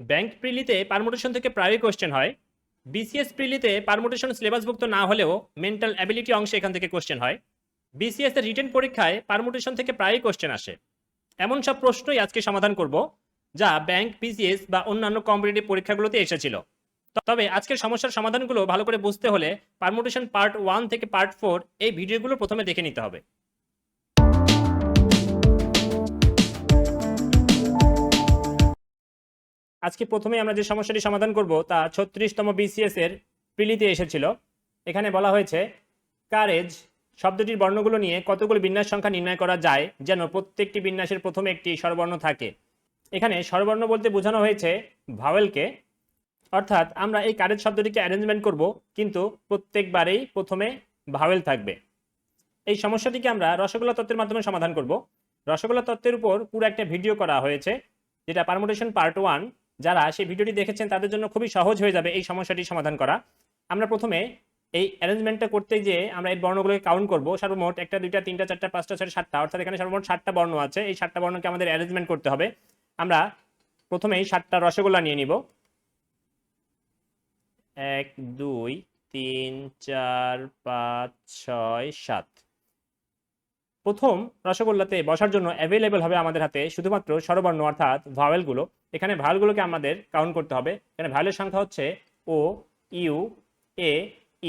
Bank প্রিলিতে permutation থেকে প্রায়ই question হয়। বিসিএস প্রিলিতে পারমুটেশন সিলেবাসভুক্ত না হলেও মেন্টাল অ্যাবিলিটি অংশে এখান থেকে কোশ্চেন হয়। বিসিএস এর রিটেন পরীক্ষায় পারমুটেশন থেকে প্রায়ই কোশ্চেন আসে। এমন সব প্রশ্নই আজকে সমাধান করব যা ব্যাংক, বিসিএস বা অন্যান্য কম্পিটিটিভ পরীক্ষাগুলোতে এসেছিল। তবে আজকের সমস্যার সমাধানগুলো ভালো করে বুঝতে হলে পারমুটেশন পার্ট 1 থেকে পার্ট 4 এই ভিডিওগুলো প্রথমে দেখে নিতে হবে। আজকে প্রথমে আমরা যে সমস্যাটি সমাধান করব তা 36তম বিসিএস এর প্রিলিতে এসেছিল। এখানে বলা হয়েছে কারেজ শব্দটির বর্ণগুলো নিয়ে কতগুলো বিন্যাস সংখ্যা নির্ণয় করা যায় যেন প্রত্যেকটি বিন্যাসের প্রথমে একটি স্বরবর্ণ থাকে। এখানে স্বরবর্ণ বলতে বোঝানো হয়েছে ভাওয়েলকে, অর্থাৎ আমরা এই কারেজ শব্দটিকে অ্যারেঞ্জমেন্ট করব কিন্তু প্রত্যেকবারেই প্রথমে ভাওয়েল থাকবে। এই সমস্যাটিকে আমরা রসগোল্লা তত্ত্বের মাধ্যমে সমাধান করব। রসগোল্লা তত্ত্বের উপর পুরো একটা ভিডিও করা হয়েছে, যেটা পারমুটেশন পার্ট 1। যারা সেই ভিডিওটি দেখেছেন তাদের জন্য খুবই সহজ হয়ে যাবে এই সমস্যাটি সমাধান করা। আমরা প্রথমে এই অ্যারেঞ্জমেন্টটা করতে গিয়ে আমরা এই বর্ণগুলোকে কাউন্ট করব। সর্বমোট 1 2 3 4 5 6 7টা, অর্থাৎ এখানে সর্বমোট 7টা বর্ণ আছে। এই 7টা বর্ণকে আমাদের অ্যারেঞ্জমেন্ট করতে হবে। আমরা প্রথমেই 7টা রসগোল্লা নিয়ে নিব। 1 2 3 4 5 6 7। প্রথম রসগোল্লাতে বসার জন্য অ্যাভেলেবল হবে আমাদের হাতে শুধুমাত্র স্বরবর্ণ অর্থাৎ ভাওয়েলগুলো। এখানে ভাওয়েলগুলোকে আমাদের কাউন্ট করতে হবে। এখানে ভাওয়েলের সংখ্যা হচ্ছে ও, ইউ, এ,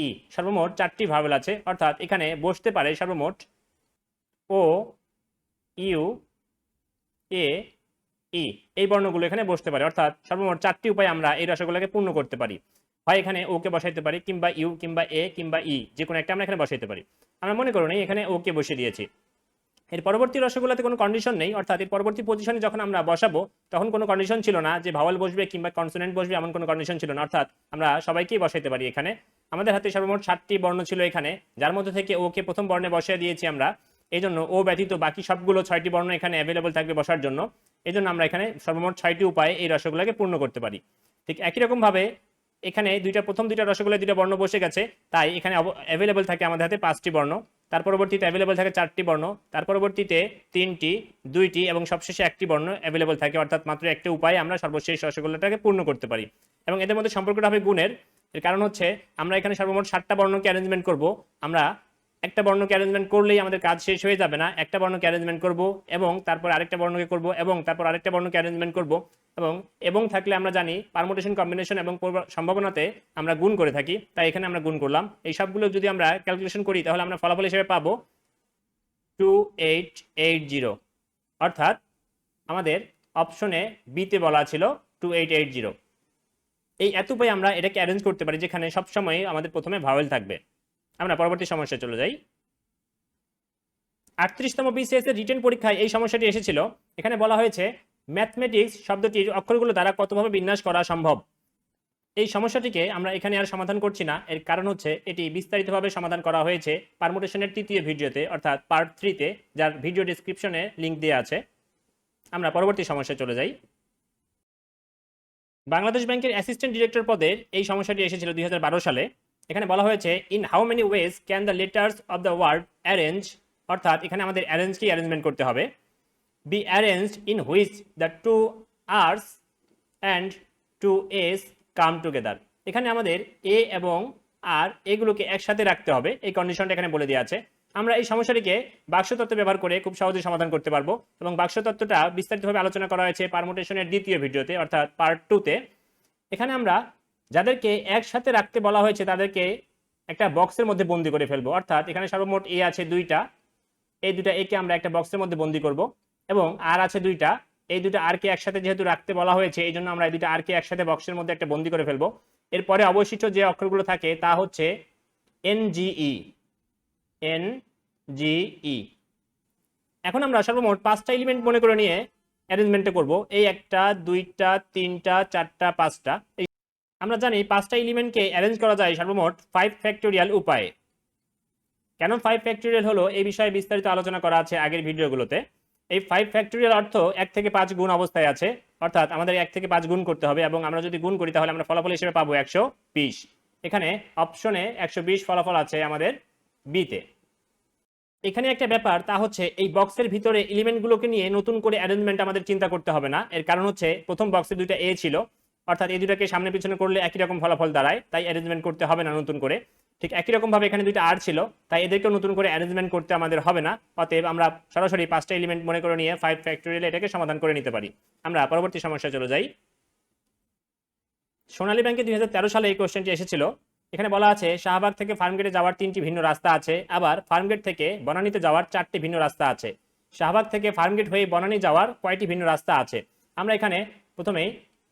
ই। সর্বমোট 4টি ভাওয়েল আছে, অর্থাৎ এখানে বসতে পারে সর্বমোট ও, ইউ, এ, ই। এই বর্ণগুলো এখানে বসতে পারে, অর্থাৎ সর্বমোট 4টি উপায়ে আমরা এই রসগোল্লাকে পূর্ণ করতে পারি। হয় এখানে ওকে বসাইতে পারি, কিংবা ইউ, কিংবা এ, কিংবা ই, যে কোনো একটা আমরা এখানে বসাইতে পারি। আমরা মনে করুন এখানে ওকে বসিয়ে দিয়েছি। এর পরবর্তী রসগোল্লাতে কোনো কন্ডিশন নেই, অর্থাৎ এর পরবর্তী পজিশনে যখন আমরা বসাবো তখন কোনো কন্ডিশন ছিল না যে ভাওয়াল বসবে কিংবা কনসোনেন্ট বসবে, এমন কোনো কন্ডিশন ছিল না, অর্থাৎ আমরা সবাইকেই বসাইতে পারি। এখানে আমাদের হাতে সর্বমোট 7টি বর্ণ ছিল এখানে, যার মধ্যে থেকে ওকে প্রথম বর্ণে বসিয়ে দিয়েছি আমরা। এই জন্য ও ব্যতীত বাকি সবগুলো 6টি বর্ণ এখানে অ্যাভেলেবল থাকবে বসার জন্য। এই জন্য আমরা এখানে সর্বমোট 6টি উপায়ে এই রসগোল্লাকে পূর্ণ করতে পারি। ঠিক একই রকম ভাবে এখানে প্রথম দুইটা রসগোল্লায় 2টা বর্ণ বসে গেছে, তাই এখানে অ্যাভেলেবল থাকে আমাদের হাতে 5টি বর্ণ। তার পরবর্তীতে অ্যাভেলেবল থাকে 4টি বর্ণ, তার পরবর্তীতে 3টি, 2টি এবং সবশেষে 1টি বর্ণ অ্যাভেলেবল থাকে, অর্থাৎ মাত্র একটি উপায়ে আমরা সর্বশেষ রসগোল্লাটাকে পূর্ণ করতে পারি। এবং এদের মধ্যে সম্পর্কটা হবে গুণের। এর কারণ হচ্ছে আমরা এখানে সর্বমোট 7টা বর্ণকে অ্যারেঞ্জমেন্ট করব। আমরা একটা বর্ণকে অ্যারেঞ্জমেন্ট করলেই আমাদের কাজ শেষ হয়ে যাবে না, একটা বর্ণকে অ্যারেঞ্জমেন্ট করব এবং তারপর আরেকটা বর্ণকে করব এবং তারপর আরেকটা বর্ণকে অ্যারেঞ্জমেন্ট করব। এবং থাকলে আমরা জানি পারমুটেশন, কম্বিনেশন এবং সম্ভাবনাতে আমরা গুণ করে থাকি, তাই এখানে আমরা গুণ করলাম। এই সবগুলো যদি আমরা ক্যালকুলেশন করি তাহলে আমরা ফলাফল হিসেবে পাবো 2880, অর্থাৎ আমাদের অপশনে বিতে বলা ছিল 2880। এই এত উপায়ে আমরা এটাকে অ্যারেঞ্জ করতে পারি যেখানে সবসময় আমাদের প্রথমে ভাওয়েল থাকবে। আমরা পরবর্তী সমস্যায় চলে যাই। 38তম বিসিএস এর রিটেন পরীক্ষায় এই সমস্যাটি এসেছিল। এখানে বলা হয়েছে ম্যাথমেটিক্স শব্দটির অক্ষরগুলো দ্বারা কতভাবে বিন্যাস করা সম্ভব। এই সমস্যাটিকে আমরা এখানে আর সমাধান করছি না, এর কারণ হচ্ছে এটি বিস্তারিতভাবে সমাধান করা হয়েছে পারমুটেশনের 3য় ভিডিওতে, অর্থাৎ পার্ট 3তে, যার ভিডিও ডেসক্রিপশনে লিঙ্ক দেওয়া আছে। আমরা পরবর্তী সমস্যায় চলে যাই। বাংলাদেশ ব্যাংকের অ্যাসিস্ট্যান্ট ডিরেক্টর পদের এই সমস্যাটি এসেছিল 2012 সালে। এখানে বলা হয়েছে in how many ways can the letters of the word arrange, অর্থাৎ এখানে আমাদের অ্যারেঞ্জকে অ্যারেঞ্জমেন্ট করতে হবে, be arranged in which the 2 R's and 2 A's come together. এখানে আমাদের এ এবং আর এগুলোকে একসাথে রাখতে হবে, এই কন্ডিশনটা এখানে বলে দেওয়া আছে। আমরা এই সমস্যাটিকে বাক্সতত্ত্ব ব্যবহার করে খুব সহজে সমাধান করতে পারবো এবং বাক্সতত্ত্বটা বিস্তারিতভাবে আলোচনা করা হয়েছে পারমুটেশনের 2য় ভিডিওতে, অর্থাৎ পার্ট 2তে। এখানে আমরা যাদেরকে একসাথে রাখতে বলা হয়েছে তাদেরকে একটা বক্সের মধ্যে বন্দি করে ফেলবো, অর্থাৎ এখানে সর্বমোট এ আছে 2টা, এই 2টা একে আমরা একটা বক্সের মধ্যে বন্দি করব এবং আর আছে 2টা, এই 2টা আর কে একসাথে যেহেতু রাখতে বলা হয়েছে এই জন্য আমরা এই 2টা আর কে একসাথে বক্সের মধ্যে একটা বন্দি করে ফেলবো। এরপরে অবশিষ্ট যে অক্ষরগুলো থাকে তা হচ্ছে এনজিই। এখন আমরা সর্বমোট 5টা এলিমেন্ট মনে করে নিয়ে অ্যারেঞ্জমেন্টটা করব। এই 1টা 2টা 3টা 4টা 5টা। আমরা জানি 5টা এলিমেন্টকে অ্যারেঞ্জ করা যায় সর্বমোট 5 ফ্যাক্টোরিয়াল উপায়ে। কেন 5 ফ্যাক্টোরিয়াল হলো এই বিষয়ে বিস্তারিত আলোচনা করা আছে আগের ভিডিওগুলোতে। এই 5 ফ্যাক্টোরিয়াল অর্থ 1 থেকে 5 গুণ অবস্থায় আছে, অর্থাৎ আমাদের 1 থেকে 5 গুণ করতে হবে এবং আমরা যদি গুণ করি তাহলে আমরা ফলাফল হিসেবে পাবো 120। এখানে অপশনে 120 ফলাফল আছে আমাদের বিতে। এখানে একটা ব্যাপার, তা হচ্ছে এই বক্সের ভিতরে এলিমেন্টগুলোকে নিয়ে নতুন করে অ্যারেঞ্জমেন্ট আমাদের চিন্তা করতে হবে না। এর কারণ হচ্ছে প্রথম বক্সে 2টা এ ছিল, অর্থাৎ এই দুটাকে সামনে পিছনে করলে একই রকম ফলাফল দাঁড়ায়, তাই অ্যারেঞ্জমেন্ট করতে হবে না নতুন করে। ঠিক একই রকম ভাবে এখানে দুইটা আর ছিল, তাই এদেরকেও নতুন করে অ্যারেঞ্জমেন্ট করতে আমাদের হবে না। অতএব আমরা সরাসরি 5টা এলিমেন্ট মনে করে নিয়ে 5 ফ্যাক্টোরিয়াল এটাকে সমাধান করে নিতে পারি। আমরা পরবর্তী সমস্যায় চলে যাই। সোনালী ব্যাংকে 2013 সালে এই কোশ্চেনটি এসেছিল। এখানে বলা আছে শাহবাগ থেকে ফার্মগেটে যাওয়ার 3টি ভিন্ন রাস্তা আছে, আবার ফার্মগেট থেকে বনানীতে যাওয়ার 4টি ভিন্ন রাস্তা আছে। শাহবাগ থেকে ফার্মগেট হয়ে বনানী যাওয়ার কয়টি ভিন্ন রাস্তা আছে? আমরা এখানে প্রথমেই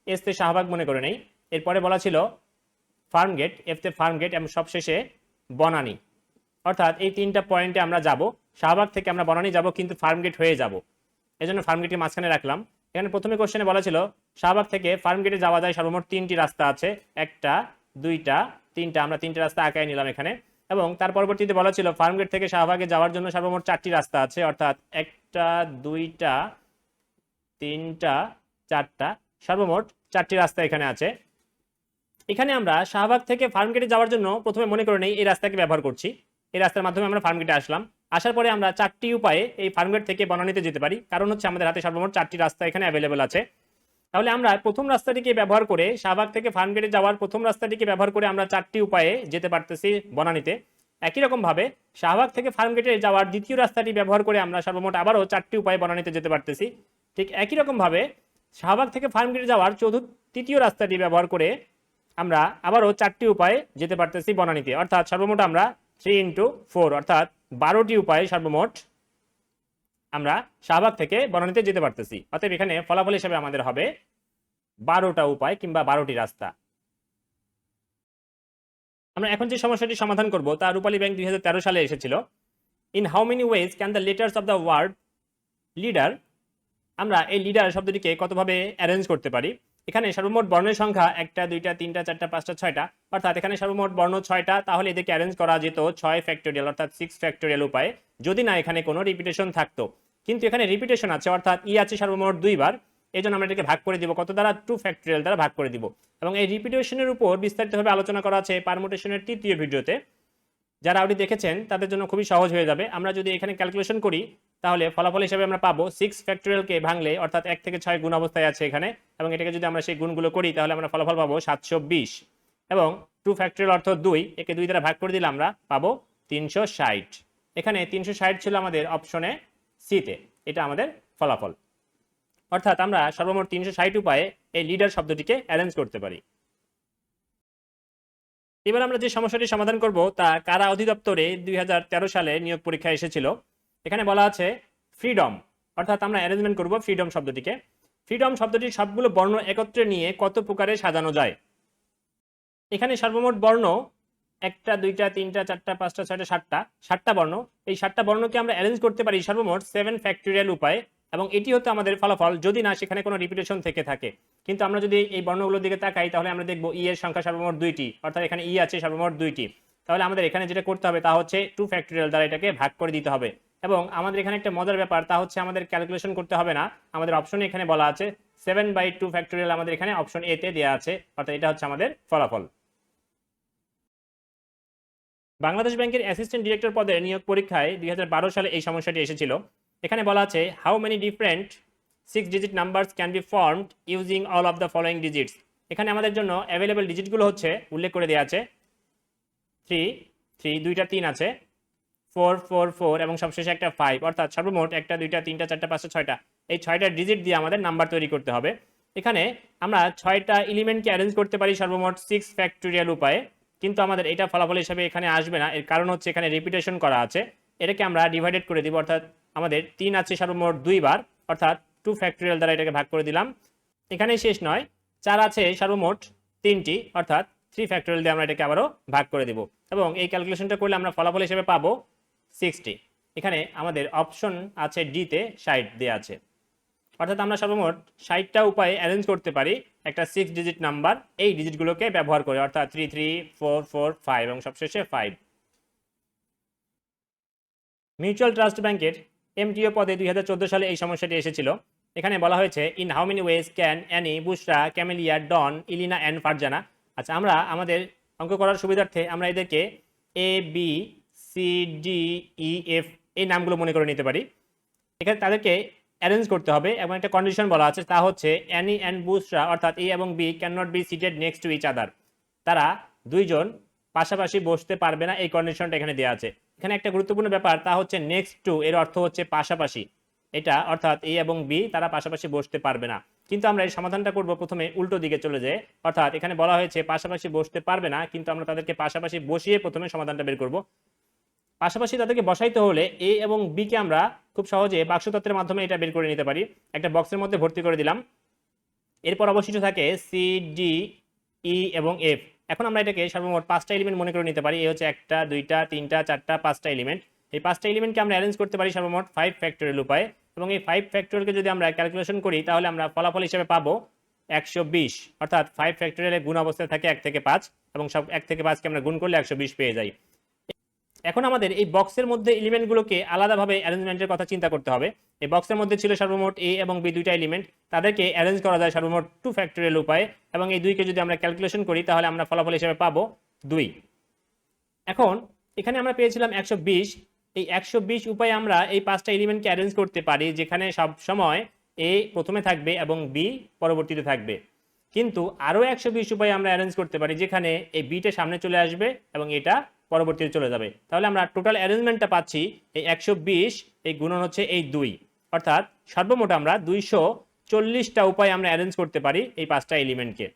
এসতে শাহবাগ মনে করে নেই, এরপরে বলা ছিল ফার্মগেট, এফতে ফার্মগেট এবং সবশেষে বনানী। অর্থাৎ এই 3টা পয়েন্টে আমরা যাব। শাহবাগ থেকে আমরা বনানী যাব কিন্তু ফার্মগেট হয়ে যাব, এজন্য ফার্মগেটকে মাঝখানে রাখলাম। এখানে প্রথমে কোশ্চেনে বলা ছিল শাহবাগ থেকে ফার্মগেটে যাওয়া যায় সর্বমোট 3টি রাস্তা আছে, 1টা 2টা 3টা, আমরা 3টে রাস্তা আঁকায় নিলাম এখানে। এবং তার পরবর্তীতে বলা ছিল ফার্মগেট থেকে শাহবাগে যাওয়ার জন্য সর্বমোট 4টি রাস্তা আছে, অর্থাৎ 1টা 2টা 3টা 4টা, সর্বমোট 4টি রাস্তা এখানে আছে। এখানে আমরা শাহবাগ থেকে ফার্মগেটে যাওয়ার জন্য প্রথমে মনে করে নেই এই রাস্তাকে ব্যবহার করছি। এই রাস্তার মাধ্যমে আমরা ফার্মগেটে আসলাম, আসার পরে আমরা 4টি উপায়ে এই ফার্মগেট থেকে বনানীতে যেতে পারি, কারণ হচ্ছে আমাদের হাতে সর্বমোট 4টি রাস্তা এখানে অ্যাভেলেবল আছে। তাহলে আমরা প্রথম রাস্তাটিকে ব্যবহার করে শাহবাগ থেকে ফার্মগেটে যাওয়ার প্রথম রাস্তাটিকে ব্যবহার করে আমরা 4টি উপায়ে যেতে পারতেছি বনানীতে। একই রকম ভাবে শাহবাগ থেকে ফার্মগেটে যাওয়ার দ্বিতীয় রাস্তাটি ব্যবহার করে আমরা সর্বমোট আবারও 4টি উপায়ে বনানীতে যেতে পারতেছি। ঠিক একই রকম ভাবে শাহবাগ থেকে ফার্মগেটে যাওয়ার তৃতীয় রাস্তাটি ব্যবহার করে আমরা আবারও 4টি উপায়ে যেতে পারতেছি বনানীতে। অর্থাৎ সর্বমোট আমরা 3 × 4 অর্থাৎ 12টি উপায়ে সর্বমোট আমরা শাহবাগ থেকে বনানীতে যেতে পারতেছি। অতএব এখানে ফলাফল হিসেবে আমাদের হবে 12টা উপায় কিংবা 12টি রাস্তা। আমরা এখন যে সমস্যাটি সমাধান করব তা রূপালী ব্যাংক 2013 সালে এসেছিল। In how many ways can the letters of the word leader, আমরা এই লিডার শব্দটিকে কতভাবে অ্যারেঞ্জ করতে পারি? এখানে সর্বমোট বর্ণের সংখ্যা 1টা 2টা 3টা 4টা 5টা 6টা, অর্থাৎ এখানে সর্বমোট বর্ণ 6টা, তাহলে এদেরকে অ্যারেঞ্জ করা যেত 6 ফ্যাক্টোরিয়াল অর্থাৎ 6 ফ্যাক্টোরিয়াল উপায়ে, যদি না এখানে কোনো রিপিটেশন থাকতো। কিন্তু এখানে রিপিটেশন আছে, অর্থাৎ ই আছে সর্বমোট 2বার, এই জন্য আমরা এটাকে ভাগ করে দিব কত দ্বারা? 2 ফ্যাক্টোরিয়াল দ্বারা ভাগ করে দিব। এবং এই রিপিটেশনের উপর বিস্তারিতভাবে আলোচনা করা আছে পারমুটেশনের 3য় ভিডিওতে। যারা আউটি দেখেছেন তাদের জন্য খুবই সহজ হয়ে যাবে। আমরা যদি এখানে ক্যালকুলেশন করি তাহলে ফলাফল হিসেবে আমরা পাবো 6 ফ্যাক্টোরিয়ালকে ভাঙলে, অর্থাৎ 1 থেকে 6 গুণ অবস্থায় আছে এখানে, এবং এটাকে যদি আমরা সেই গুণগুলো করি তাহলে আমরা ফলাফল পাবো 720। এবং 2 ফ্যাক্টোরিয়াল অর্থ 2, একে 2 দ্বারা ভাগ করে দিলে আমরা পাবো 360। এখানে 360 ছিল আমাদের অপশনে সিতে, এটা আমাদের ফলাফল। অর্থাৎ আমরা সর্বমোট 360 উপায়ে এই লিডার শব্দটিকে অ্যারেঞ্জ করতে পারি। এবার আমরা যে সমস্যাটি সমাধান করব তা কারা অধিদপ্তরে 2013 সালে নিয়োগ পরীক্ষা এসেছিল। এখানে বলা আছে ফ্রিডম, অর্থাৎ আমরা অ্যারেঞ্জমেন্ট করব ফ্রিডম শব্দটিকে। ফ্রিডম শব্দটির সবগুলো বর্ণ একত্রে নিয়ে কত প্রকারে সাজানো যায়? এখানে সর্বমোট বর্ণ 1টা 2টা 3টা 4টা 5টা 6টা 7টা, 7টা বর্ণ। এই 7টা বর্ণকে আমরা অ্যারেঞ্জ করতে পারি সর্বমোট 7 ফ্যাক্টোরিয়াল উপায়ে, এবং এটি হচ্ছে আমাদের ফলাফল যদি না সেখানে কোনো রিপিটেশন থেকে থাকে। কিন্তু আমরা যদি এই বর্ণগুলোর দিকে তাকাই তাহলে আমরা দেখব ই এর সংখ্যা সর্বমোট 2টি, অর্থাৎ এখানে ই আছে সর্বমোট 2টি। তাহলে আমাদের এখানে যেটা করতে হবে তা হচ্ছে 2 ফ্যাক্টোরিয়াল দ্বারা এটাকে ভাগ করে দিতে হবে। এবং আমাদের এখানে একটা মজার ব্যাপার, তা হচ্ছে আমাদের ক্যালকুলেশন করতে হবে না, আমাদের অপশনে এখানে বলা আছে 7/2 ফ্যাক্টোরিয়াল, আমাদের এখানে অপশন এ তে দেওয়া আছে, অর্থাৎ এটা হচ্ছে আমাদের ফলাফল। বাংলাদেশ ব্যাংকের অ্যাসিস্ট্যান্ট ডিরেক্টর পদে নিয়োগ পরীক্ষায় 2012 সালে এই সমস্যাটি এসেছিল। এখানে বলা আছে how many different 6 digit numbers can be formed using all of the following digits. এখানে আমাদের জন্য অ্যাভেলেবল ডিজিটগুলো হচ্ছে উল্লেখ করে দেওয়া আছে 3 3, 2টা 3 আছে, 4 4 4 এবং সবশেষে একটা 5, অর্থাৎ সর্বমোট 1টা 2টা 3টা 4টা 5টা 6টা, এই 6টা ডিজিট দিয়ে আমাদের নাম্বার তৈরি করতে হবে। এখানে আমরা 6টা এলিমেন্টকে অ্যারেঞ্জ করতে পারি সর্বমোট 6 ফ্যাক্টোরিয়াল উপায়ে, কিন্তু আমাদের এটা ফলাফল হিসেবে এখানে আসবে না। এর কারণ হচ্ছে এখানে রিপিটেশন করা আছে, এটাকে আমরা ডিভাইডেড করে দিব, অর্থাৎ আমাদের 3 আছে সর্বমোট 2বার, অর্থাৎ 2 ফ্যাক্টোরিয়াল দ্বারা এটাকে ভাগ করে দিলাম। এখানেই শেষ নয়, 4 আছে সর্বমোট 3টি, অর্থাৎ 3 ফ্যাক্টোরিয়াল দিয়ে আমরা এটাকে আবারও ভাগ করে দিব, এবং এই ক্যালকুলেশনটা করলে আমরা ফলাফল হিসেবে পাবো 60। এখানে আমাদের অপশন আছে ডিতে 60 দেওয়া আছে, অর্থাৎ আমরা সর্বমোট 60টা উপায়ে অ্যারেঞ্জ করতে পারি একটা 6 ডিজিট নাম্বার এই ডিজিটগুলোকে ব্যবহার করে, অর্থাৎ 3 3 4 4 5 এবং সবশেষে 5। মিউচুয়াল ট্রাস্ট ব্যাংকের এমটিও পদে 2014 সালে এই সমস্যাটি এসেছিল। এখানে বলা হয়েছে in how many ways can Annie, Bushra, Camellia, Don, Elina and Farzana. আচ্ছা, আমরা আমাদের অঙ্ক করার সুবিধার্থে আমরা এদেরকে A B C D E F এই নামগুলো মনে করে নিতে পারি। এখানে তাদেরকে অ্যারেঞ্জ করতে হবে এবং একটা কন্ডিশন বলা আছে, তা হচ্ছে অ্যানি অ্যান্ড বুশরা অর্থাৎ এ এবং B can not be seated next to each other. তারা দুইজন পাশাপাশি বসতে পারবে না, এই কন্ডিশনটা এখানে দেওয়া আছে। এখানে একটা গুরুত্বপূর্ণ ব্যাপার, তা হচ্ছে নেক্সট টু এর অর্থ হচ্ছে পাশাপাশি, এটা অর্থাৎ এ এবং বি তারা পাশাপাশি বসতে পারবে না। কিন্তু আমরা এই সমাধানটা করব প্রথমে উল্টো দিকে চলে যায়, অর্থাৎ এখানে বলা হয়েছে পাশাপাশি বসতে পারবে না, কিন্তু আমরা তাদেরকে পাশাপাশি বসিয়ে প্রথমে সমাধানটা বের করব। পাশাপাশি তাদেরকে বসাইতে হলে এ এবং বি কে আমরা খুব সহজে বাক্সতত্ত্বের মাধ্যমে এটা বের করে নিতে পারি। একটা বক্সের মধ্যে ভর্তি করে দিলাম, এরপর অবশিষ্ট থাকে সি, ডি, ই এবং এফ। এখন আমরা এটাকে সর্বমোট 5টা এলিমেন্ট মনে করে নিতে পারি। এই হচ্ছে 1টা 2টা 3টা 4টা 5টা এলিমেন্ট। এই 5টা এলিমেন্টকে আমরা অ্যারেঞ্জ করতে পারি সর্বমোট 5 ফ্যাক্টরিয়াল উপায়ে, এবং এই 5 ফ্যাক্টরিয়ালকে যদি আমরা ক্যালকুলেশন করি তাহলে আমরা ফলাফল হিসেবে পাবো 120, অর্থাৎ 5 ফ্যাক্টরিয়ালের গুণ অবস্থায় থাকে 1 থেকে 5 এবং সব 1 থেকে 5কে আমরা গুণ করলে 120 পেয়ে যাই। এখন আমাদের এই বক্সের মধ্যে এলিমেন্টগুলোকে আলাদাভাবে অ্যারেঞ্জমেন্টের কথা চিন্তা করতে হবে। এই বক্সের মধ্যে ছিল সর্বমোট এ এবং বি দুইটা এলিমেন্ট, তাদেরকে অ্যারেঞ্জ করা যায় সর্বমোট 2 ফ্যাক্টরিয়াল উপায়ে, এবং এই দুইকে যদি আমরা ক্যালকুলেশন করি তাহলে আমরা ফলাফল হিসেবে পাবো 2। এখন এখানে আমরা পেয়েছিলাম 120। এই 120 উপায়ে আমরা এই 5টা এলিমেন্টকে অ্যারেঞ্জ করতে পারি, যেখানে সব সময় এ প্রথমে থাকবে এবং বি পরবর্তীতে থাকবে। কিন্তু আরও 120 উপায়ে আমরা অ্যারেঞ্জ করতে পারি, যেখানে এই বিটা সামনে চলে আসবে এবং এটা পরবর্তীতে চলে যাবে। তাহলে আমরা টোটাল অ্যারেঞ্জমেন্টটা পাচ্ছি এই 120 এই গুণন হচ্ছে এই 2, অর্থাৎ সর্বমোট আমরা 240টা উপায়ে আমরা অ্যারেঞ্জ করতে পারি এই 5টা এলিমেন্টকে।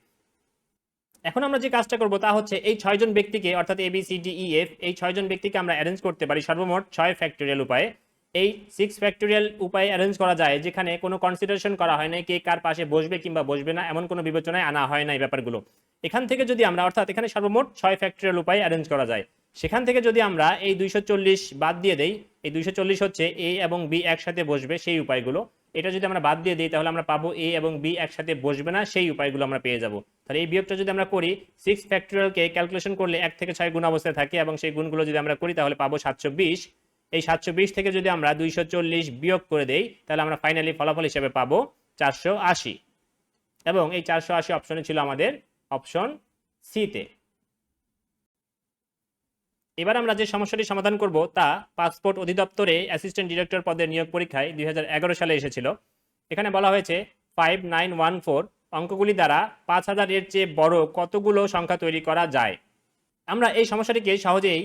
এখন আমরা যে কাজটা করব তা হচ্ছে এই 6 জন ব্যক্তিকে, অর্থাৎ A B C D E F, এই 6 জন ব্যক্তিকে আমরা অ্যারেঞ্জ করতে পারি সর্বমোট 6 ফ্যাক্টরিয়াল উপায়ে। এই 6 ফ্যাক্টরিয়াল উপায়ে অ্যারেঞ্জ করা যায়, যেখানে কোনো কনসিডারেশন করা হয় না কে কার পাশে বসবে কিংবা বসবে না, এমন কোনো বিবেচনায় আনা হয় না এই ব্যাপারগুলো। এখান থেকে যদি আমরা, অর্থাৎ এখানে সর্বমোট 6 ফ্যাক্টরিয়াল উপায়ে অ্যারেঞ্জ করা যায়, সেখান থেকে যদি আমরা এই 240 বাদ দিয়ে দেই, এই 240 হচ্ছে এ এবং বি একসাথে বসবে সেই উপায়গুলো, এটা যদি আমরা বাদ দিয়ে দিই তাহলে আমরা পাবো এ এবং বি একসাথে বসবে না সেই উপায়গুলো আমরা পেয়ে যাব। তাহলে এই বিয়োগটা যদি আমরা করি, 6 ফ্যাক্টরিয়ালকে ক্যালকুলেশন করলে 1 থেকে 6 গুণ অবস্থায় থাকে, এবং সেই গুণগুলো যদি আমরা করি তাহলে পাবো 720। এই 720 থেকে যদি আমরা 240 বিয়োগ করে দেই তাহলে আমরা ফাইনালি ফলাফল হিসেবে পাবো 480, এবং এই 480 অপশনে ছিল আমাদের অপশন সিতে। এবার আমরা যে সমস্যাটি সমাধান করব তা পাসপোর্ট অধিদপ্তরে অ্যাসিস্ট্যান্ট ডিরেক্টর পদের নিয়োগ পরীক্ষায় 2011 সালে এসেছিল। এখানে বলা হয়েছে 5914 অঙ্কগুলি দ্বারা 5000 এর চেয়ে বড় কতগুলো সংখ্যা তৈরি করা যায়। আমরা এই সমস্যাটিকে সহজেই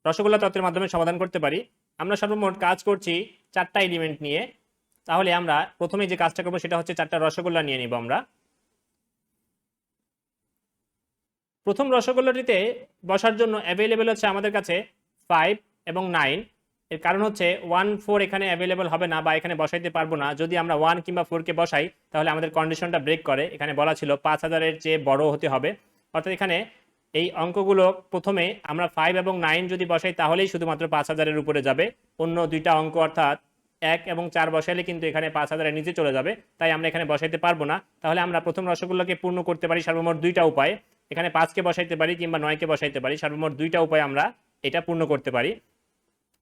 রসগোল্লা তত্ত্বের মাধ্যমে সমাধান করতে পারি। আমরা সর্বমোট কাজ করছি 4টা এলিমেন্ট নিয়ে, তাহলে আমরা প্রথমে যে কাজটা করবো সেটা হচ্ছে 4টা রসগোল্লা নিয়ে নিব। আমরা প্রথম রসগোল্লাটিতে বসার জন্য অ্যাভেলেবেল হচ্ছে আমাদের কাছে 5 এবং 9। এর কারণ হচ্ছে 1 4 এখানে অ্যাভেলেবেল হবে না বা এখানে বসাইতে পারবো না। যদি আমরা 1 কিংবা 4কে বসাই তাহলে আমাদের কন্ডিশনটা ব্রেক করে। এখানে বলা ছিল 5000 এর চেয়ে বড় হতে হবে, অর্থাৎ এখানে এই অঙ্কগুলো প্রথমে আমরা 5 এবং 9 যদি বসাই তাহলেই শুধুমাত্র 5000 এর উপরে যাবে। অন্য দুইটা অঙ্ক অর্থাৎ 1 এবং 4 বসাইলে কিন্তু এখানে 5000 এর নিচে চলে যাবে, তাই আমরা এখানে বসাইতে পারবো না। তাহলে আমরা প্রথম রসগোল্লাকে পূর্ণ করতে পারি সর্বমোট 2টা উপায়। এখানে 5কে বসাইতে পারি কিংবা 9কে বসাইতে পারি, সর্বমোট 2টা উপায় আমরা এটা পূর্ণ করতে পারি।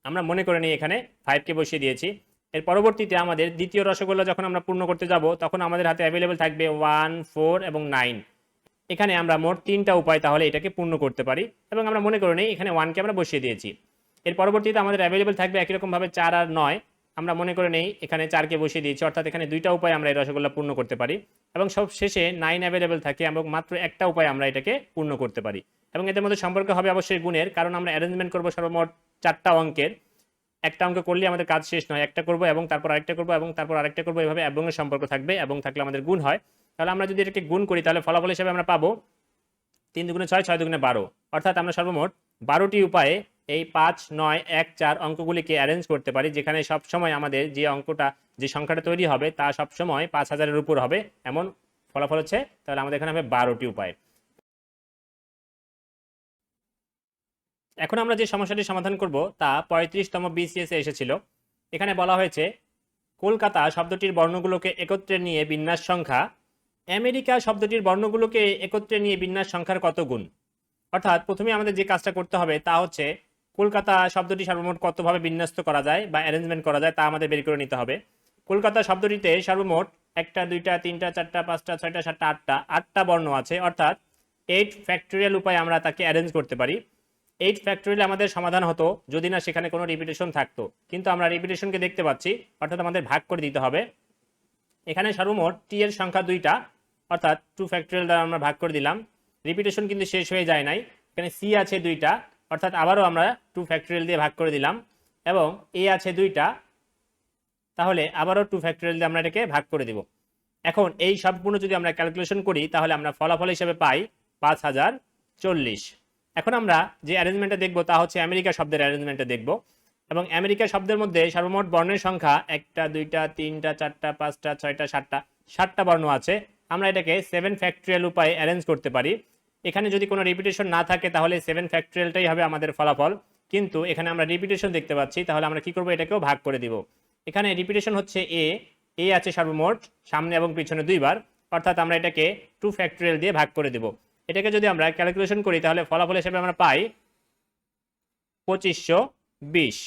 আমরা মনে করে নিই এখানে 5কে বসিয়ে দিয়েছি। এর পরবর্তীতে আমাদের দ্বিতীয় রসগোল্লা যখন আমরা পূর্ণ করতে যাব তখন আমাদের হাতে অ্যাভেলেবেল থাকবে 1 4 এবং 9। এখানে আমরা মোট 3টা উপায় তাহলে এটাকে পূর্ণ করতে পারি, এবং আমরা মনে করে নিই এখানে 1কে আমরা বসিয়ে দিয়েছি। এর পরবর্তীতে আমাদের অ্যাভেলেবেল থাকবে একই রকমভাবে 4 আর 9। আমরা মনে করে নেই এখানে 4কে বসিয়ে দিয়েছি, অর্থাৎ এখানে 2টা উপায় আমরা এই রসগোল্লা পূর্ণ করতে পারি, এবং সব শেষে 9 অ্যাভেলেবেল থাকে এবং মাত্র একটা উপায় আমরা এটাকে পূর্ণ করতে পারি। এবং এদের মধ্যে সম্পর্ক হবে অবশ্যই গুণের, কারণ আমরা অ্যারেঞ্জমেন্ট করবো সর্বমোট 4টা অঙ্কের। একটা অঙ্ক করলে আমাদের কাজ শেষ নয়, একটা করবো এবং তারপর আরেকটা করবো এবং তারপর আরেকটা করবো, এভাবে এবং এর সম্পর্ক থাকবে, এবং থাকলে আমাদের গুণ হয়। তাহলে আমরা যদি এটাকে গুণ করি তাহলে ফলাফল হিসেবে আমরা পাবো 3 দুগুণে 6 6 দুগুণে 12, অর্থাৎ আমরা সর্বমোট 12টি উপায়ে এই 5 9 1 4 অঙ্কগুলিকে অ্যারেঞ্জ করতে পারি, যেখানে সব সময় আমাদের যে অঙ্কটা যে সংখ্যাটা তৈরি হবে তা সব সময় 5000 এর উপর হবে এমন ফলাফল হচ্ছে। তাহলে আমাদের এখানে হবে 12টি উপায়। এখন আমরা যে সমস্যাটি সমাধান করব তা 35তম BCS এ এসেছিল। এখানে বলা হয়েছে কলকাতা শব্দটির বর্ণগুলোকে একত্রে নিয়ে বিন্যাস সংখ্যা আমেরিকা শব্দটির বর্ণগুলোকে একত্রে নিয়ে বিন্যাস সংখ্যার কত গুণ। অর্থাৎ প্রথমে আমাদের যে কাজটা করতে হবে তা হচ্ছে কলকাতা শব্দটি সর্বমোট কতভাবে বিন্যস্ত করা যায় বা অ্যারেঞ্জমেন্ট করা যায় তা আমাদের বের করে নিতে হবে। কলকাতা শব্দটিতে সর্বমোট 1টা 2টা 3টা 4টা 5টা 6টা 7টা 8টা বর্ণ আছে, অর্থাৎ 8 ফ্যাক্টরিয়াল উপায়ে আমরা তাকে অ্যারেঞ্জ করতে পারি। 8 ফ্যাক্টোরিয়াল আমাদের সমাধান হতো যদি না সেখানে কোনো রিপিটেশন থাকতো, কিন্তু আমরা রিপিটেশনকে দেখতে পাচ্ছি, অর্থাৎ আমাদের ভাগ করে দিতে হবে। এখানে সর্বমোট টি এর সংখ্যা 2টা, অর্থাৎ 2 ফ্যাক্টোরিয়াল দ্বারা আমরা ভাগ করে দিলাম। রিপিটেশন কিন্তু শেষ হয়ে যায় নাই, এখানে সি আছে 2টা, অর্থাৎ আবারও আমরা 2 ফ্যাক্টোরিয়াল দিয়ে ভাগ করে দিলাম, এবং এ আছে 2টা, তাহলে আবারও 2 ফ্যাক্টোরিয়াল দিয়ে আমরা এটাকে ভাগ করে দিব। এখন এই সম্পূর্ণ যদি আমরা ক্যালকুলেশন করি তাহলে আমরা ফলাফল হিসেবে পাই 5040। এখন আমরা যে অ্যারেঞ্জমেন্টটা দেখব তা হচ্ছে আমেরিকা শব্দের অ্যারেঞ্জমেন্টটা দেখব, এবং আমেরিকা শব্দের মধ্যে সর্বমোট বর্ণের সংখ্যা 1টা 2টা 3টা 4টা 5টা 6টা 7টা বর্ণ আছে। আমরা এটাকে 7 ফ্যাক্টোরিয়াল উপায়ে অ্যারেঞ্জ করতে পারি। এখানে যদি কোনো রিপিটেশন না থাকে তাহলে 7 ফ্যাক্টোরিয়ালটাই হবে আমাদের ফলাফল, কিন্তু এখানে আমরা রিপিটেশন দেখতে পাচ্ছি, তাহলে আমরা কি করব, এটাকেও ভাগ করে দিব। এখানে রিপিটেশন হচ্ছে এ আছে সর্বমোট সামনে এবং পিছনে 2বার, অর্থাৎ আমরা এটাকে 2 ফ্যাক্টোরিয়াল দিয়ে ভাগ করে দেব। এটাকে যদি আমরা ক্যালকুলেশন করি তাহলে ফলাফল হিসেবে আমরা পাই 2520।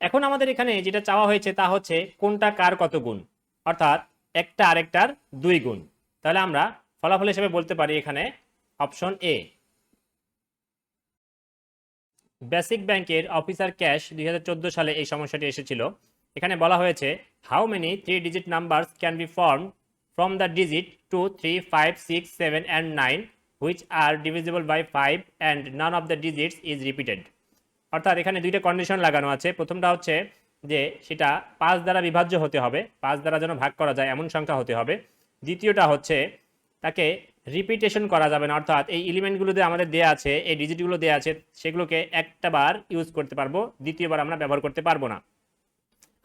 এখন আমাদের এখানে যেটা চাওয়া হয়েছে তা হচ্ছে কোনটা কার কত গুণ, অর্থাৎ একটা আরেকটার 2 গুণ। তাহলে আমরা ফলাফল হিসেবে বলতে পারি এখানে অপশন এ। বেসিক ব্যাংকের অফিসার ক্যাশ 2014 সালে এই সমস্যাটি এসেছিল। এখানে বলা হয়েছে how many 3 digit numbers can be form from the digit 2 3 5 6 7 and 9 which are divisible by 5 and none of the digits is repeated। অর্থাৎ এখানে 2টা কন্ডিশন লাগানো আছে। প্রথমটা হচ্ছে যে সেটা 5 দ্বারা বিভাজ্য হতে হবে, 5 দ্বারা যেন ভাগ করা যায় এমন সংখ্যা হতে হবে। দ্বিতীয়টা হচ্ছে তাকে রিপিটেশন করা যাবে না, অর্থাৎ এই এলিমেন্টগুলো যে আমাদের দেয়া আছে, এই ডিজিটগুলো দেয়া আছে, সেগুলোকে একটা বার ইউজ করতে পারবো, দ্বিতীয়বার আমরা ব্যবহার করতে পারবো না।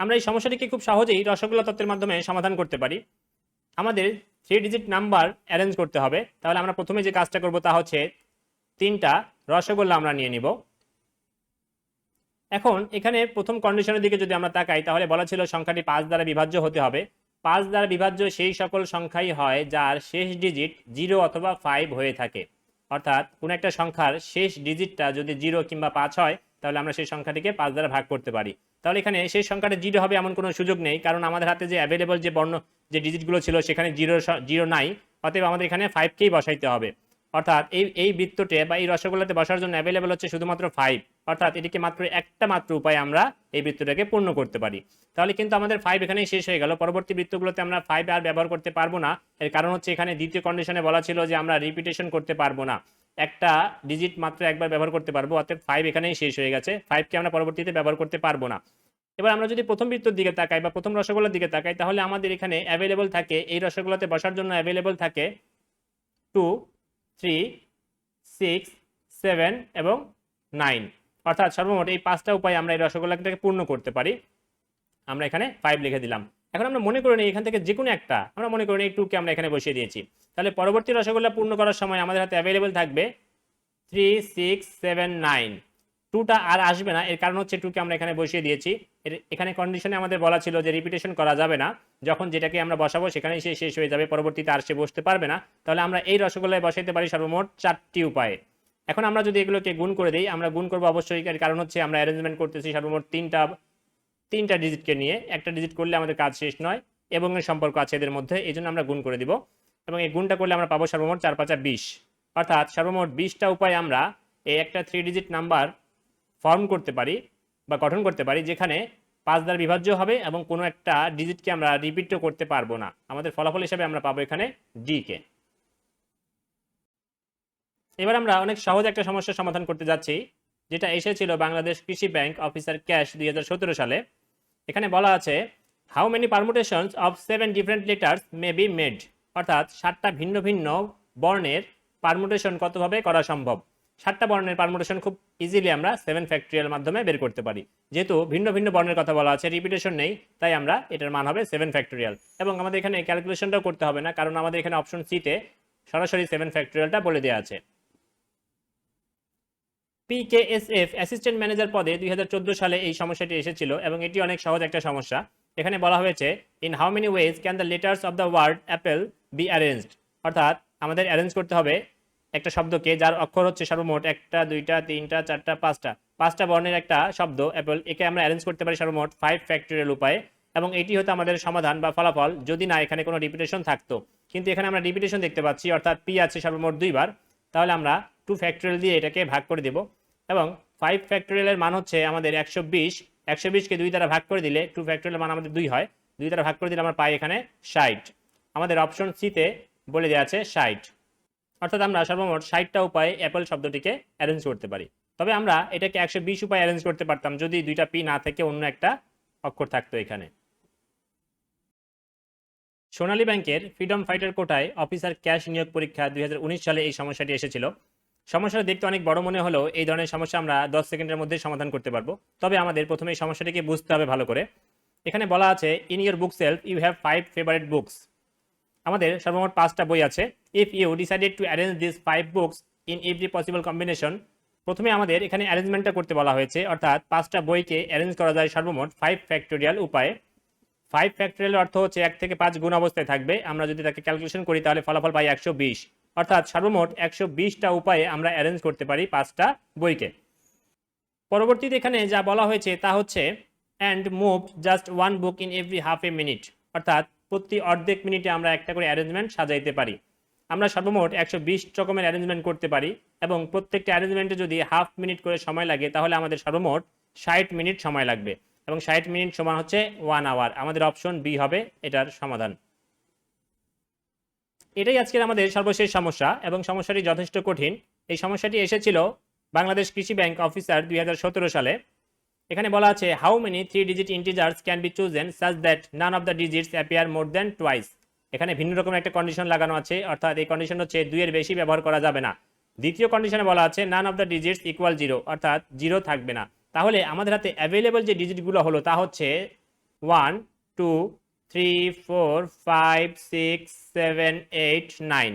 আমরা এই সমস্যাটিকে খুব সহজেই রসগোল্লা তত্ত্বের মাধ্যমে সমাধান করতে পারি। আমাদের 3 ডিজিট নাম্বার অ্যারেঞ্জ করতে হবে, তাহলে আমরা প্রথমে যে কাজটা করব তা হচ্ছে 3টা রসগোল্লা আমরা নিয়ে নিব। এখন এখানে প্রথম কন্ডিশনের দিকে যদি আমরা তাকাই তাহলে বলা ছিল সংখ্যাটি 5 দ্বারা বিভাজ্য হতে হবে। 5 দ্বারা বিভাজ্য সেই সকল সংখ্যাই হয় যার শেষ ডিজিট 0 অথবা 5 হয়ে থাকে, অর্থাৎ কোনো একটা সংখ্যার শেষ ডিজিটটা যদি 0 কিংবা 5 হয় তাহলে আমরা সেই সংখ্যাটিকে 5 দ্বারা ভাগ করতে পারি। তাহলে এখানে সেই সংখ্যাটা 0 হবে এমন কোনো সুযোগ নেই, কারণ আমাদের হাতে যে অ্যাভেলেবল যে বর্ণ যে ডিজিটগুলো ছিল সেখানে 0 নাই, অতএব আমাদের এখানে 5কেই বসাইতে হবে। অর্থাৎ এই বৃত্তটে বা এই রসগোল্লাতে বসার জন্য অ্যাভেলেবল হচ্ছে শুধুমাত্র 5, অর্থাৎ এটিকে মাত্র একটা উপায়ে আমরা এই বৃত্তটাকে পূর্ণ করতে পারি। তাহলে কিন্তু আমাদের 5 এখানেই শেষ হয়ে গেল, পরবর্তী বৃত্তগুলোতে আমরা 5 আর ব্যবহার করতে পারবো না। এর কারণ হচ্ছে এখানে দ্বিতীয় কন্ডিশনে বলা ছিল যে আমরা রিপিটেশন করতে পারবো না, একটা ডিজিট মাত্র একবার ব্যবহার করতে পারবো, অর্থাৎ 5 এখানেই শেষ হয়ে গেছে, 5কে আমরা পরবর্তীতে ব্যবহার করতে পারবো না। এবার আমরা যদি প্রথম বৃত্তের দিকে তাকাই বা প্রথম রসগোল্লার দিকে তাকাই তাহলে আমাদের এখানে অ্যাভেলেবল থাকে, এই রসগোল্লাতে বসার জন্য অ্যাভেলেবল থাকে 2 3 6 7 এবং 9, অর্থাৎ সর্বমোট এই 5টা উপায়ে আমরা এই রসগোল্লাটাকে পূর্ণ করতে পারি। আমরা এখানে 5 লিখে দিলাম। এখন আমরা মনে করি এখান থেকে যে কোনো একটা, আমরা মনে করি এই 2কে আমরা এখানে বসিয়ে দিয়েছি, তাহলে পরবর্তী রসগোল্লা পূর্ণ করার সময় আমাদের হাতে অ্যাভেলেবল থাকবে 3 6 7 9। 2টা আর আসবে না, এর কারণ হচ্ছে 2কে আমরা এখানে বসিয়ে দিয়েছি। এখানে কন্ডিশনে আমাদের বলা ছিল যে রিপিটেশন করা যাবে না, যখন যেটাকে আমরা বসাবো সেখানেই সে শেষ হয়ে যাবে, পরবর্তীতে আর সে বসতে পারবে না। তাহলে আমরা এই রসগোল্লায় বসাইতে পারি সর্বমোট 4টি উপায়ে। এখন আমরা যদি এগুলোকে গুণ করে দিই, আমরা গুণ করবো অবশ্যই, কারণ হচ্ছে আমরা অ্যারেঞ্জমেন্ট করতেছি সর্বমোট তিনটা ডিজিটকে নিয়ে, একটা ডিজিট করলে আমাদের কাজ শেষ নয় এবং এর সম্পর্ক আছে এদের মধ্যে, এই জন্য আমরা গুণ করে দিব, এবং এই গুণটা করলে আমরা পাবো সর্বমোট 4 5 20, অর্থাৎ সর্বমোট 20টা উপায়ে আমরা এই একটা 3 ডিজিট নাম্বার ফর্ম করতে পারি বা গঠন করতে পারি, যেখানে 5 দ্বারা বিভাজ্য হবে এবং কোনো একটা ডিজিটকে আমরা রিপিটও করতে পারবো না। আমাদের ফলাফল হিসেবে আমরা পাবো এখানে ডি কে। এবার আমরা অনেক সহজ একটা সমস্যার সমাধান করতে যাচ্ছি, যেটা এসেছিল বাংলাদেশ কৃষি ব্যাংক অফিসার ক্যাশ 2017 সালে। এখানে বলা আছে how many permutations of 7 different letters may be made, অর্থাৎ 7টা ভিন্ন ভিন্ন বর্ণের পারমুটেশন কতভাবে করা সম্ভব। 7টা বর্ণের পারমুটেশন খুব ইজিলি আমরা 7 ফ্যাক্টোরিয়াল মাধ্যমে বের করতে পারি। যেহেতু ভিন্ন ভিন্ন বর্ণের কথা বলা আছে, রিপিটেশন নেই, তাই আমরা এটার মান হবে 7 ফ্যাক্টোরিয়াল, এবং আমাদের এখানে ক্যালকুলেশনটাও করতে হবে না, কারণ আমাদের এখানে অপশন সিতে সরাসরি 7 ফ্যাক্টোরিয়ালটা বলে দেওয়া আছে। পিকেএসএফ অ্যাসিস্ট্যান্ট ম্যানেজার পদে 2014 সালে এই সমস্যাটি এসেছিল, এবং এটি অনেক সহজ একটা সমস্যা। এখানে বলা হয়েছে in how many ways can the letters of the word apple be arranged, অর্থাৎ আমাদের অ্যারেঞ্জ করতে হবে একটা শব্দকে যার অক্ষর হচ্ছে সর্বমোট 1টা 2টা 3টা 4টা 5টা বর্ণের একটা শব্দ অ্যাপেল, একে আমরা অ্যারেঞ্জ করতে পারি সর্বমোট 5 ফ্যাক্টোরিয়াল উপায়ে, এবং এটি হতো আমাদের সমাধান বা ফলাফল যদি না এখানে কোনো রিপিটেশন থাকতো। কিন্তু এখানে আমরা রিপিটেশন দেখতে পাচ্ছি, অর্থাৎ পি আছে সর্বমোট 2 বার, তাহলে আমরা 2 ফ্যাক্টোরিয়াল দিয়ে এটাকে ভাগ করে দেব, এবং 5 ফ্যাক্টোরিয়ালের মান হচ্ছে আমাদের 120। 120কে 2 দ্বারা ভাগ করে দিলে 2 ফ্যাক্টোরিয়ালের মান আমাদের 2 হয়। 2 দ্বারা ভাগ করে দিলে আমরা পাই এখানে 60। আমাদের অপশন সিতে বলে দেওয়া আছে 60। অর্থাৎ আমরা সর্বমোট 60টা উপায়ে অ্যাপল শব্দটিকে অ্যারেঞ্জ করতে পারি। তবে আমরা এটাকে 120 উপায়ে অ্যারেঞ্জ করতে পারতাম যদি দুইটা পি না থেকে অন্য একটা অক্ষর থাকতো এখানে। সোনালী ব্যাংকের ফ্রিডম ফাইটার কোটায় অফিসার ক্যাশ নিয়োগ পরীক্ষা 2019 সালে এই সমস্যাটি এসেছিল। সমস্যাটা দেখতে অনেক বড় মনে হলেও এই ধরনের সমস্যা আমরা 10 সেকেন্ডের মধ্যে সমাধান করতে পারবো। তবে আমাদের প্রথমে এই সমস্যাটিকে বুঝতে হবে ভালো করে। এখানে বলা আছে in your book shelf you have 5 favourite books. আমাদের সর্বমোট 5টা বই আছে। If you decided to arrange this 5 books in every possible combination. প্রথমে আমাদের এখানে অ্যারেঞ্জমেন্টটা করতে বলা হয়েছে, অর্থাৎ 5টা বইকে অ্যারেঞ্জ করা যায় সর্বমোট 5 ফ্যাক্টোরিয়াল উপায়ে। 5 ফ্যাক্টোরিয়াল অর্থ হচ্ছে 1 থেকে 5 গুণ অবস্থায় থাকবে। আমরা যদি তাকে ক্যালকুলেশন করি তাহলে ফলাফল পাই 120। অর্থাৎ সর্বমোট 120টা উপায়ে আমরা অ্যারেঞ্জ করতে পারি 5টা বইকে। পরবর্তীতে এখানে যা বলা হয়েছে তা হচ্ছে and move just 1 book in every half a minute. অর্থাৎ প্রতি অর্ধেক মিনিটে আমরা একটা করে অ্যারেঞ্জমেন্ট সাজাইতে পারি। আমরা সর্বমোট 120 রকমের অ্যারেঞ্জমেন্ট করতে পারি এবং প্রত্যেকটা অ্যারেঞ্জমেন্টে যদি হাফ মিনিট করে সময় লাগে তাহলে আমাদের সর্বমোট 60 মিনিট সময় লাগবে এবং 60 মিনিট সমান হচ্ছে 1 আওয়ার। আমাদের অপশন বি হবে এটার সমাধান। এটাই আজকের আমাদের সর্বশেষ সমস্যা এবং সমস্যাটি যথেষ্ট কঠিন। এই সমস্যাটি এসেছিল বাংলাদেশ কৃষি ব্যাংক অফিসার 2017 সালে। এখানে বলা আছে how many 3 digit integers can be chosen such that none of the digits appear more than twice. এখানে ভিন্ন রকমের একটা কন্ডিশন লাগানো আছে, অর্থাৎ এই কন্ডিশন হচ্ছে 2 এর বেশি ব্যবহার করা যাবে না। দ্বিতীয় কন্ডিশনে বলা আছে নান অফ দ্য ডিজিটস ইকুয়াল 0, অর্থাৎ 0 থাকবে না। তাহলে আমাদের হাতে অ্যাভেলেবল যে ডিজিটগুলো হলো তা হচ্ছে 1 2 3 4 5 6 7 8 9।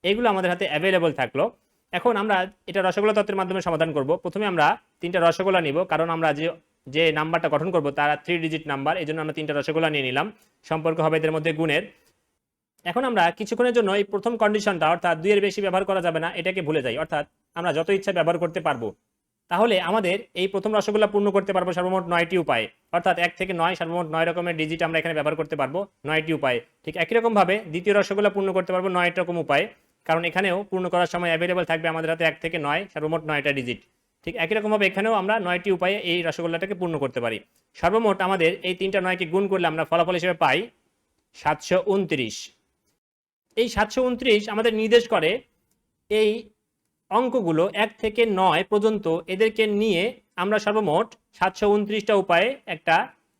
এগুলো আমাদের হাতে অ্যাভেলেবল থাকলো। এখন আমরা এটা রসগোল্লা তত্ত্বের মাধ্যমে সমাধান করব। প্রথমে আমরা 3টা রসগোল্লা নিব, কারণ আমরা যে নাম্বারটা গঠন করব তারা 3 ডিজিট নাম্বার, এই জন্য আমরা 3টা রসগোল্লা নিয়ে নিলাম। সম্পর্ক হবে এদের মধ্যে গুণের। এখন আমরা কিছুক্ষণের জন্য এই প্রথম কন্ডিশনটা, অর্থাৎ 2 এর বেশি ব্যবহার করা যাবে না, এটাকে ভুলে যাই। অর্থাৎ আমরা যত ইচ্ছা ব্যবহার করতে পারবো। তাহলে আমাদের এই প্রথম রসগোল্লা পূর্ণ করতে পারবো সর্বমোট 9টি উপায়ে। অর্থাৎ 1 থেকে 9 সর্বমোট 9 রকমের ডিজিট আমরা এখানে ব্যবহার করতে পারবো 9টি উপায়ে। ঠিক একই রকম ভাবে দ্বিতীয় রসগোল্লা পূর্ণ করতে পারবো 9 রকম উপায়ে, কারণ এখানেও পূর্ণ করার সময় অ্যাভেলেবল থাকবে আমাদের হাতে 1 থেকে 9 সর্বমোট 9টা ডিজিট। ঠিক একই রকম ভাবে এখানেও আমরা 9টি উপায়ে এই রসগোল্লাটাকে পূর্ণ করতে পারি। সর্বমোট আমাদের এই 3টা 9কে গুণ করলে আমরা ফলাফল হিসেবে পাই 729। এই 729 আমাদের নির্দেশ করে এই অঙ্কগুলো 1 থেকে 9 পর্যন্ত এদেরকে নিয়ে আমরা সর্বমোট 729টা উপায়ে একটা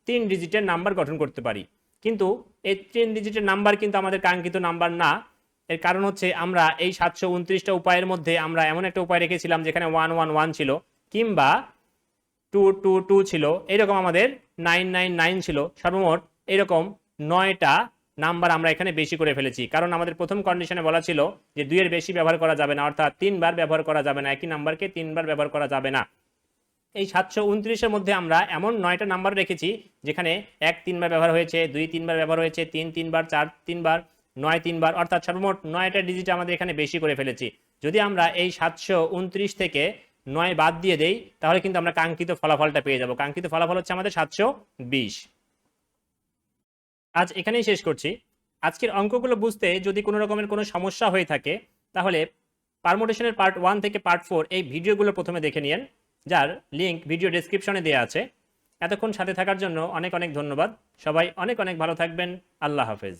3 ডিজিটের নাম্বার গঠন করতে পারি। কিন্তু এই 3 ডিজিটের নাম্বার কিন্তু আমাদের কাঙ্ক্ষিত নাম্বার না। এর কারণ হচ্ছে আমরা এই 729টা উপায়ের মধ্যে আমরা এমন একটা উপায় রেখেছিলাম যেখানে 111 ছিল, কিংবা 222 ছিল, এরকম আমাদের 999 ছিল। সর্বমোট এরকম 9টা নাম্বার আমরা এখানে বেশি করে ফেলেছি, কারণ আমাদের প্রথম কন্ডিশনে বলা ছিল যে 2 এর বেশি ব্যবহার করা যাবে না, অর্থাৎ 3 বার ব্যবহার করা যাবে না, একই নাম্বারকে 3 বার ব্যবহার করা যাবে না। এই 729 এর মধ্যে আমরা এমন 9টা নাম্বার রেখেছি যেখানে 1 3 বার ব্যবহার হয়েছে, 2 3 বার ব্যবহার হয়েছে, 3 3 বার, 4 3 বার, 9 3 বার, অর্থাৎ সর্বমোট 9টা ডিজিট আমাদের এখানে বেশি করে ফেলেছি। যদি আমরা এই 729 থেকে 9 বাদ দিয়ে দেই তাহলে কিন্তু আমরা কাঙ্ক্ষিত ফলাফলটা পেয়ে যাব। কাঙ্ক্ষিত ফলাফল হচ্ছে আমাদের 720। আজ এখানেই শেষ করছি। আজকের অঙ্কগুলো বুঝতে যদি কোনো রকমের কোনো সমস্যা হয়ে থাকে তাহলে পারমুটেশনের পার্ট 1 থেকে পার্ট 4 এই ভিডিওগুলো প্রথমে দেখে নিন, যার লিংক ভিডিও ডেসক্রিপশনে দেওয়া আছে। এতক্ষণ সাথে থাকার জন্য অনেক অনেক ধন্যবাদ। সবাই অনেক অনেক ভালো থাকবেন। আল্লাহ হাফেজ।